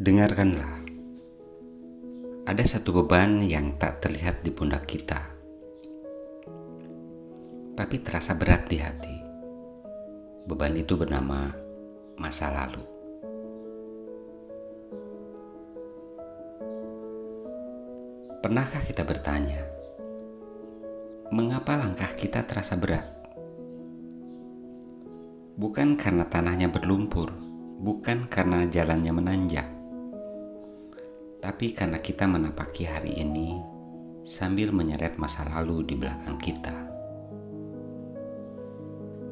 Dengarkanlah, ada satu beban yang tak terlihat di pundak kita, tapi terasa berat di hati. Beban itu bernama masa lalu. Pernahkah kita bertanya, mengapa langkah kita terasa berat? Bukan karena tanahnya berlumpur, bukan karena jalannya menanjak, tapi karena kita menapaki hari ini sambil menyeret masa lalu di belakang kita.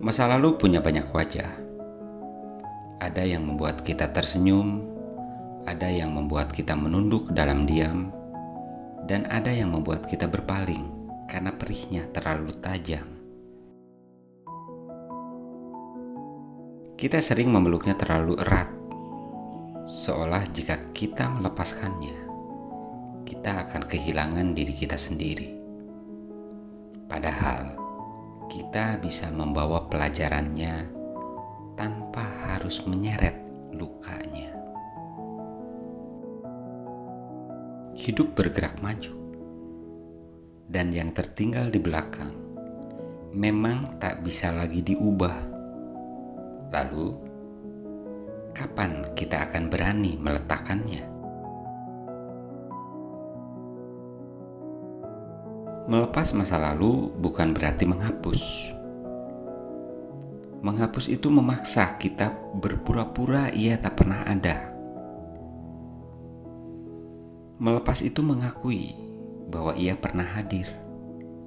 Masa lalu punya banyak wajah. Ada yang membuat kita tersenyum, ada yang membuat kita menunduk dalam diam, dan ada yang membuat kita berpaling karena perihnya terlalu tajam. Kita sering memeluknya terlalu erat, seolah jika kita melepaskannya, kita akan kehilangan diri kita sendiri. Padahal, kita bisa membawa pelajarannya tanpa harus menyeret lukanya. Hidup bergerak maju, dan yang tertinggal di belakang memang tak bisa lagi diubah. Lalu, kapan kita akan berani meletakkannya? Melepas masa lalu bukan berarti menghapus. Menghapus itu memaksa kita berpura-pura ia tak pernah ada. Melepas itu mengakui bahwa ia pernah hadir,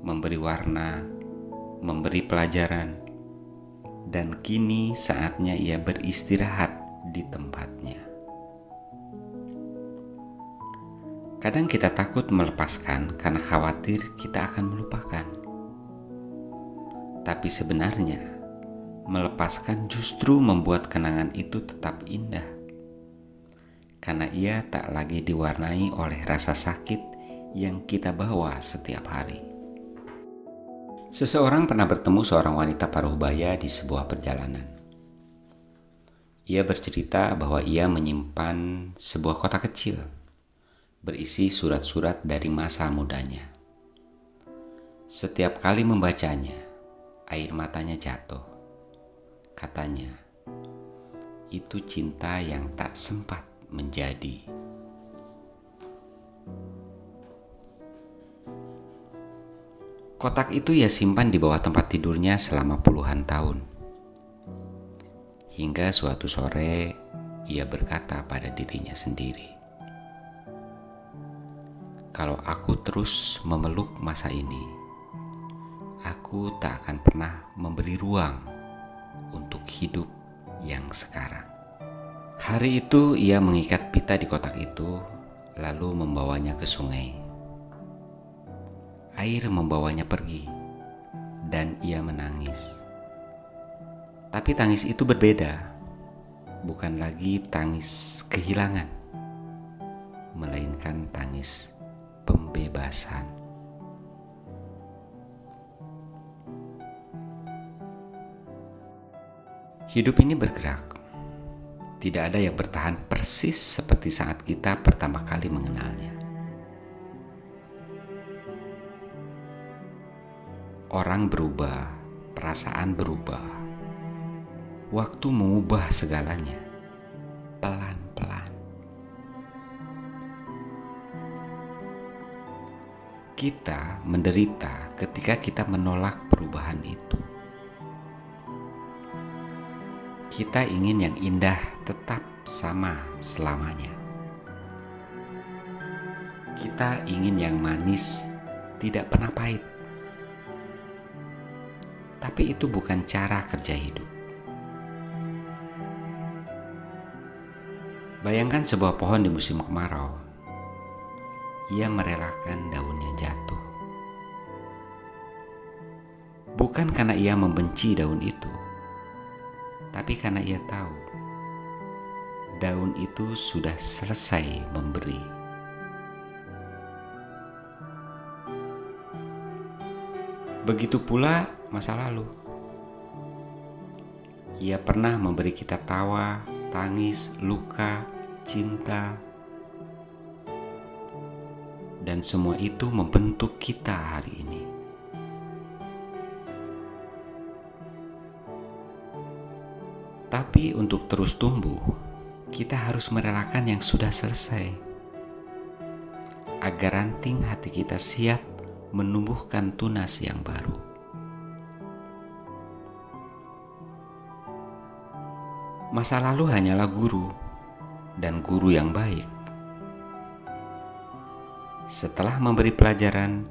memberi warna, memberi pelajaran, dan kini saatnya ia beristirahat di tempatnya. Kadang kita takut melepaskan karena khawatir kita akan melupakan. Tapi sebenarnya, melepaskan justru membuat kenangan itu tetap indah. Karena ia tak lagi diwarnai oleh rasa sakit yang kita bawa setiap hari. Seseorang pernah bertemu seorang wanita paruh baya di sebuah perjalanan. Ia bercerita bahwa ia menyimpan sebuah kotak kecil berisi surat-surat dari masa mudanya. Setiap kali membacanya, air matanya jatuh. Katanya, itu cinta yang tak sempat menjadi. Kotak itu ia simpan di bawah tempat tidurnya selama puluhan tahun. Hingga suatu sore ia berkata pada dirinya sendiri, kalau aku terus memeluk masa ini, aku tak akan pernah memberi ruang untuk hidup yang sekarang. Hari itu ia mengikat pita di kotak itu, lalu membawanya ke sungai. Air membawanya pergi, dan ia menangis. Tapi tangis itu berbeda, bukan lagi tangis kehilangan, melainkan tangis pembebasan. Hidup ini bergerak. Tidak ada yang bertahan persis seperti saat kita pertama kali mengenalnya. Orang berubah, perasaan berubah, waktu mengubah segalanya, pelan-pelan. Kita menderita ketika kita menolak perubahan itu. Kita ingin yang indah tetap sama selamanya. Kita ingin yang manis tidak pernah pahit. Tapi itu bukan cara kerja hidup. Bayangkan sebuah pohon di musim kemarau. Ia merelakan daunnya jatuh. Bukan karena ia membenci daun itu, tapi karena ia tahu daun itu sudah selesai memberi. Begitu pula masa lalu. Ia pernah memberi kita tawa, tangis, luka, cinta, dan semua itu membentuk kita hari ini. Tapi untuk terus tumbuh, kita harus merelakan yang sudah selesai, agar ranting hati kita siap menumbuhkan tunas yang baru. Masa lalu hanyalah guru, dan guru yang baik. Setelah memberi pelajaran,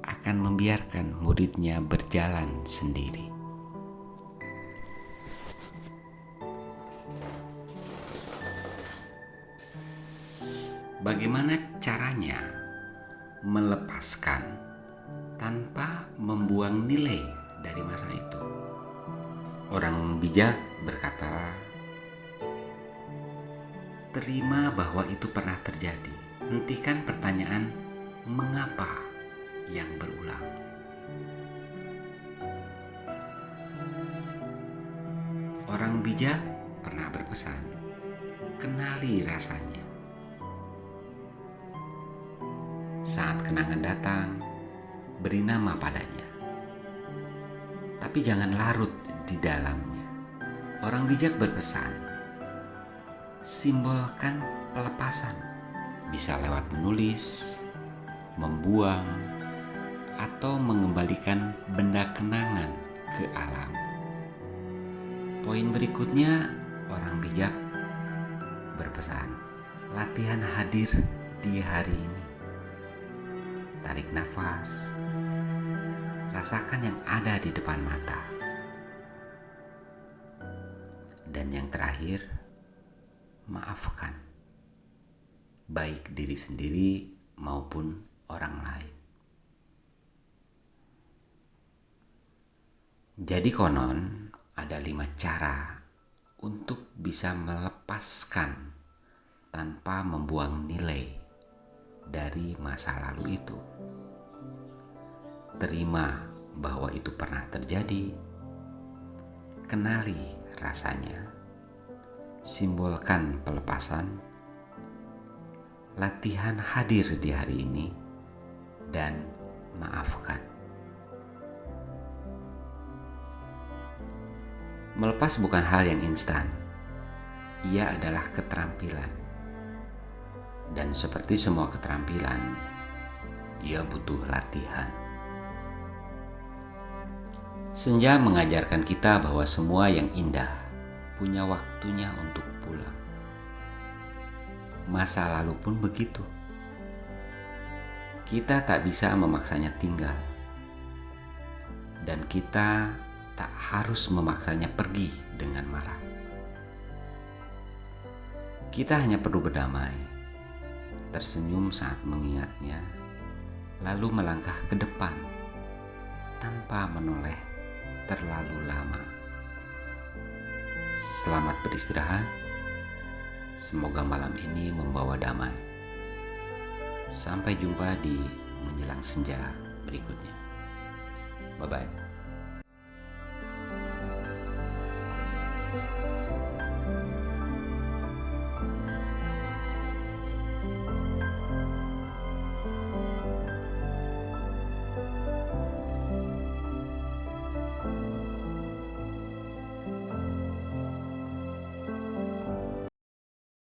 akan membiarkan muridnya berjalan sendiri. Bagaimana caranya melepaskan tanpa membuang nilai dari masa itu? Orang bijak berkata, terima bahwa itu pernah terjadi. Hentikan pertanyaan mengapa yang berulang. Orang bijak pernah berpesan, kenali rasanya. Saat kenangan datang, beri nama padanya, tapi jangan larut di dalamnya. Orang bijak berpesan, simbolkan pelepasan, bisa lewat menulis, membuang, atau mengembalikan benda kenangan ke alam. Poin berikutnya, orang bijak berpesan, latihan hadir di hari ini. Tarik nafas, rasakan yang ada di depan mata. Dan yang terakhir, maafkan, baik diri sendiri maupun orang lain. Jadi konon ada 5 cara untuk bisa melepaskan tanpa membuang nilai dari masa lalu itu. Terima bahwa itu pernah terjadi, kenali rasanya, simbolkan pelepasan, latihan hadir di hari ini, dan maafkan. Melepas bukan hal yang instan, ia adalah keterampilan. Dan seperti semua keterampilan, ia butuh latihan. Senja mengajarkan kita bahwa semua yang indah punya waktunya untuk pulang. Masa lalu pun begitu. Kita tak bisa memaksanya tinggal, dan kita tak harus memaksanya pergi dengan marah. Kita hanya perlu berdamai, tersenyum saat mengingatnya, lalu melangkah ke depan tanpa menoleh terlalu lama. Selamat beristirahat. Semoga malam ini membawa damai. Sampai jumpa di menjelang senja berikutnya. Bye-bye.